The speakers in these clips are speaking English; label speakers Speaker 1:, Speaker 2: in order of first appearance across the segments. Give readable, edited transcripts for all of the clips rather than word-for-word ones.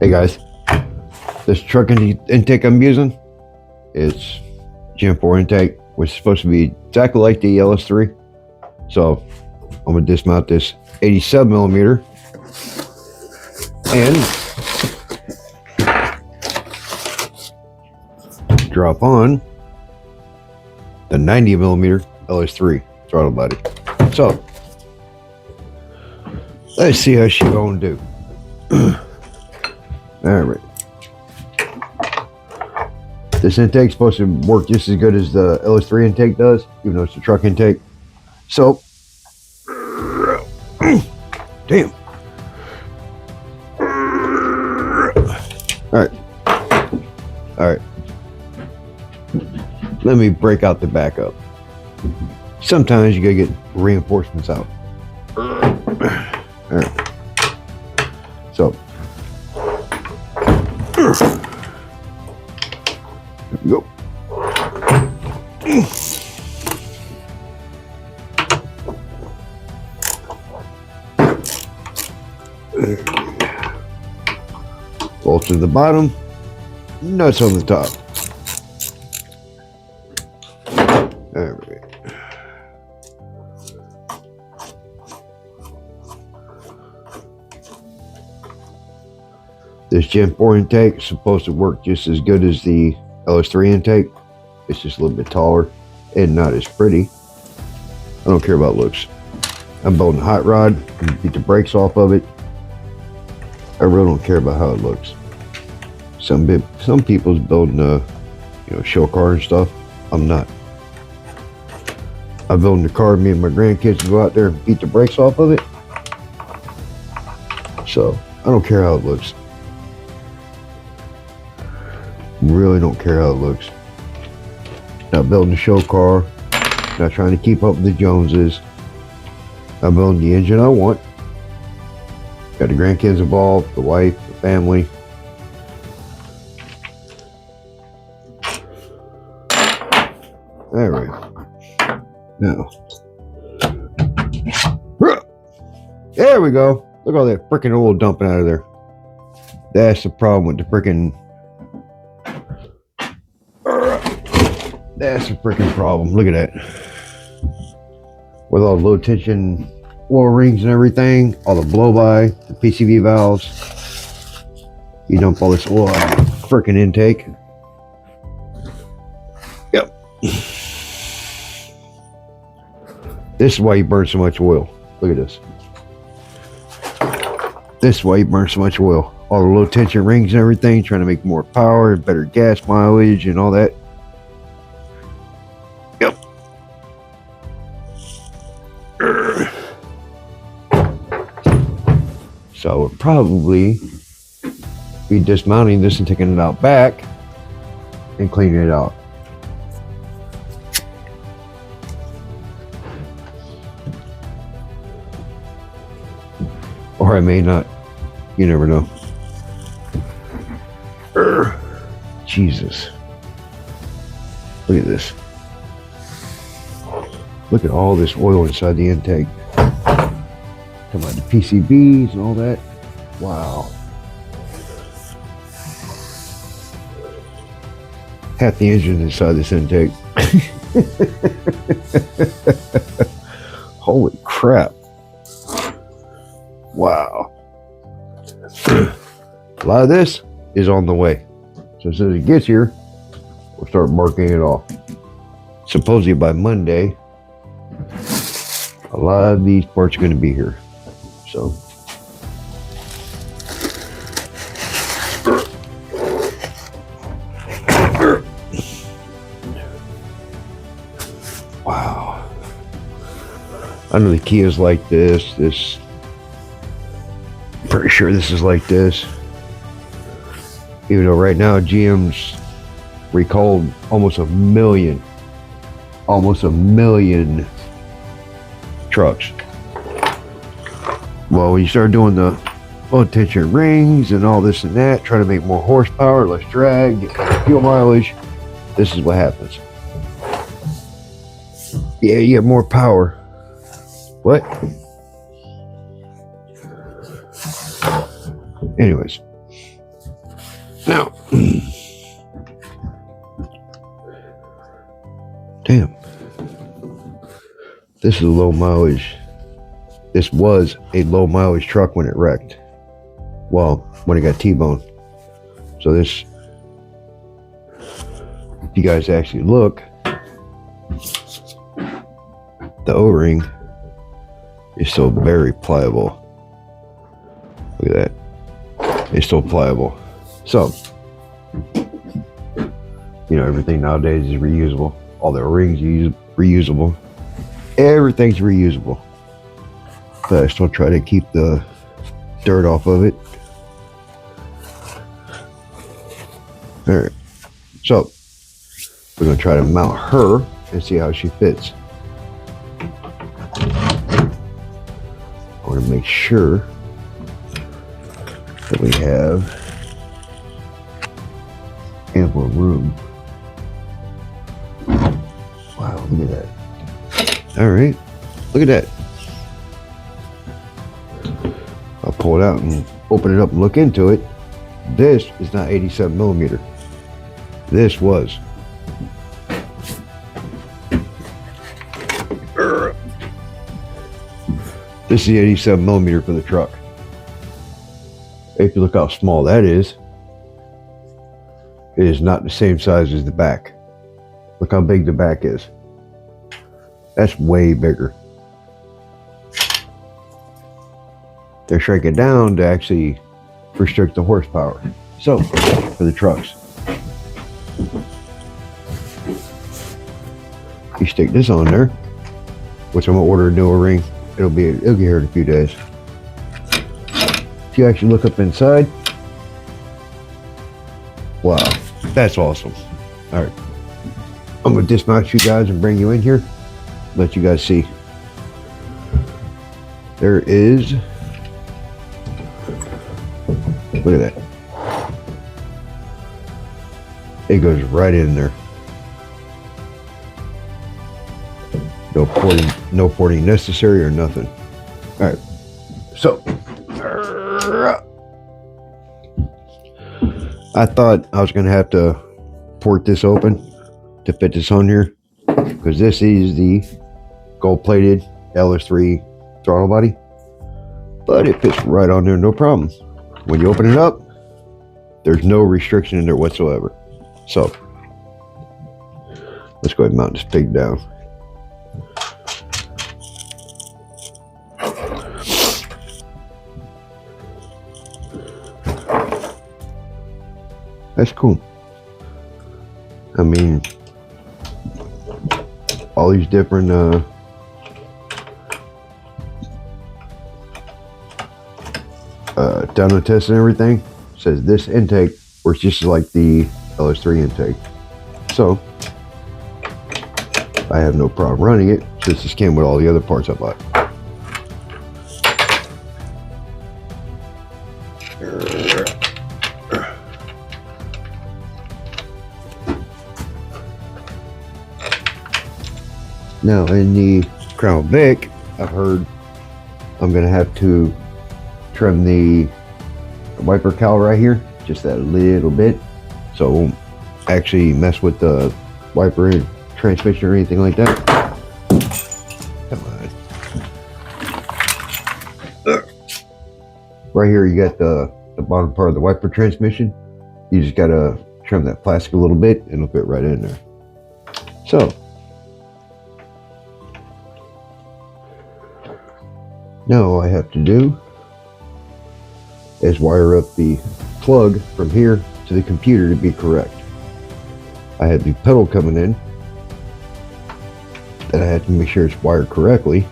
Speaker 1: Hey guys, this truck intake I'm using, it's Gen 4 intake, which is supposed to be exactly like the LS3. So I'm gonna dismount this 87 millimeter and drop on the 90 millimeter LS3 throttle body. So let's see how she gonna do. All right. This intake's supposed to work just as good as the LS3 intake does, even though it's a truck intake. So, damn. All right. Let me break out the backup. Sometimes you gotta get reinforcements out. All right. So, there we go. Bolts at the bottom, nuts on the top. All right. This Gen 4 intake is supposed to work just as good as the LS3 intake. It's just a little bit taller and not as pretty. I don't care about looks. I'm building a hot rod and beat the brakes off of it. I really don't care about how it looks. Some people's building a show car and stuff. I'm not. I'm building the car me and my grandkids go out there and beat the brakes off of it. So I don't care how it looks. Really don't care how it looks. Not building a show car. Not trying to keep up with the Joneses. I'm building the engine I want. Got the grandkids involved, the wife, the family. All right. Now, there we go. Look at all that freaking oil dumping out of there. That's the problem with the freaking. That's a freaking problem. Look at that. With all the low tension oil rings and everything, all the blow by, the PCV valves. You dump all this oil out of the freaking intake. Yep. This is why you burn so much oil. Look at this. This is why you burn so much oil. All the low tension rings and everything, trying to make more power, better gas mileage and all that. Yep. So I would probably be dismounting this and taking it out back and cleaning it out. Or I may not. You never know. Jesus. Look at this. Look at all this oil inside the intake. Talking about the PCBs and all that. Wow. Half the engine inside this intake. Holy crap. Wow. A lot of this is on the way. So as soon as it gets here, we'll start marking it off. Supposedly by Monday, a lot of these parts are going to be here. So. Wow. I know the Kia's like this. Pretty sure this is like this. Even though right now GM's recalled almost a million trucks. Well, when you start doing the low tension rings and all this and that, trying to make more horsepower, less drag, get better fuel mileage, this is what happens. Yeah, you get more power. What? Anyways, Now, damn, this is a low mileage. This was a low mileage truck when it wrecked. Well, when it got T-boned. So this, if you guys actually look, the O-ring is still very pliable. Look at that. It's still pliable. So, you know, everything nowadays is reusable. All the O-rings are reusable. Everything's reusable. But I still try to keep the dirt off of it. Alright. So, we're going to try to mount her and see how she fits. I want to make sure that we have ample room. Wow, look at that. Alright, look at that. I'll pull it out and open it up and look into it. This is not 87 millimeter. This was. This is the 87 millimeter for the truck. If you look how small that is, it is not the same size as the back. Look how big the back is. That's way bigger. They shrink it down to actually restrict the horsepower. So, for the trucks, you stick this on there, which I'm gonna order a newer ring. It'll get here in a few days. If you actually look up inside, wow, that's awesome. All right, I'm gonna dismount you guys and bring you in here, let you guys see. There is, look at that. It goes right in there. No porting necessary or nothing. All right, so I thought I was gonna have to port this open to fit this on here, because this is the gold-plated LS3 throttle body, but it fits right on there, no problem. When you open it up, there's no restriction in there whatsoever. So let's go ahead and mount this pig down. That's cool. I mean, all these different dyno tests and everything says this intake works just like the LS3 intake. So I have no problem running it since this came with all the other parts I bought. Now in the Crown Vic, I've heard I'm gonna have to trim the wiper cowl right here, just that little bit, so it won't actually mess with the wiper and transmission or anything like that. Come on. Right here you got the bottom part of the wiper transmission. You just gotta trim that plastic a little bit and it'll fit right in there. So now all I have to do is wire up the plug from here to the computer to be correct. I have the pedal coming in that I have to make sure it's wired correctly.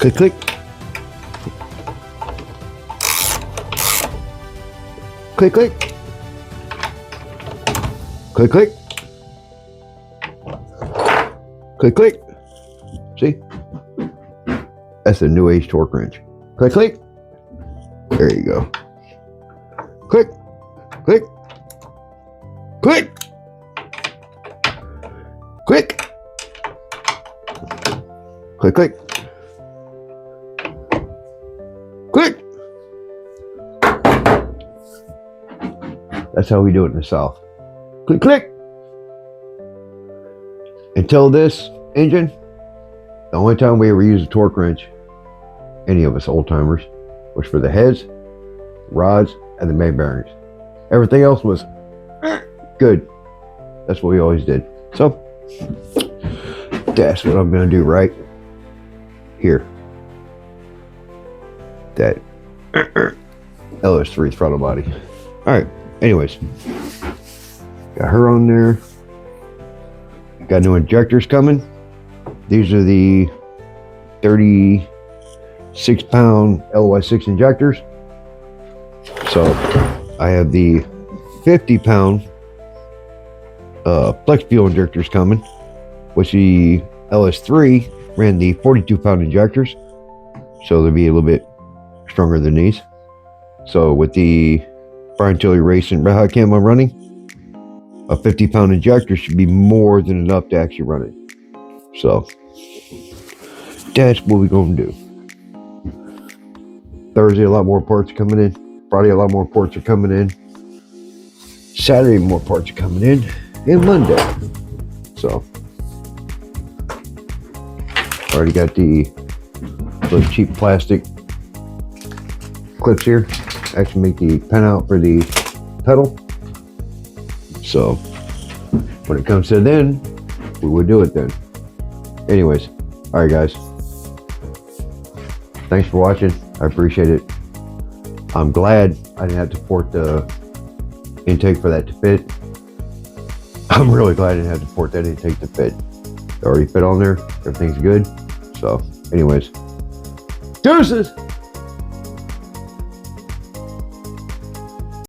Speaker 1: Click, click. Click, click. Click, click. Click, click. See? That's a new age torque wrench. Click, click. There you go. Click, click, click, click, click, click, click. That's how we do it in the South. Click, click. Until this engine, the only time we ever used a torque wrench, any of us old timers, was for the heads, rods, and the main bearings. Everything else was good. That's what we always did. So that's what I'm going to do right here. That LS3 throttle body. All right. Anyways, got her on there. Got new injectors coming. These are the 36-pound LY6 injectors. So I have the 50-pound flex fuel injectors coming, which the LS3 ran the 42-pound injectors, so they'll be a little bit stronger than these. So with the Brian Tilley Racing Red Hot Camo running, a 50-pound injector should be more than enough to actually run it. So that's what we're going to do. Thursday, a lot more parts are coming in. Friday, a lot more parts are coming in. Saturday, more parts are coming in. And Monday. So already got the little cheap plastic clips here. Actually make the pen out for the pedal. So when it comes to then, we would do it then. Anyways, all right guys, thanks for watching. I appreciate it. I'm glad I didn't have to port the intake for that to fit. I'm really glad I didn't have to port that intake to fit. It already fit on there. Everything's good. So anyways, deuces.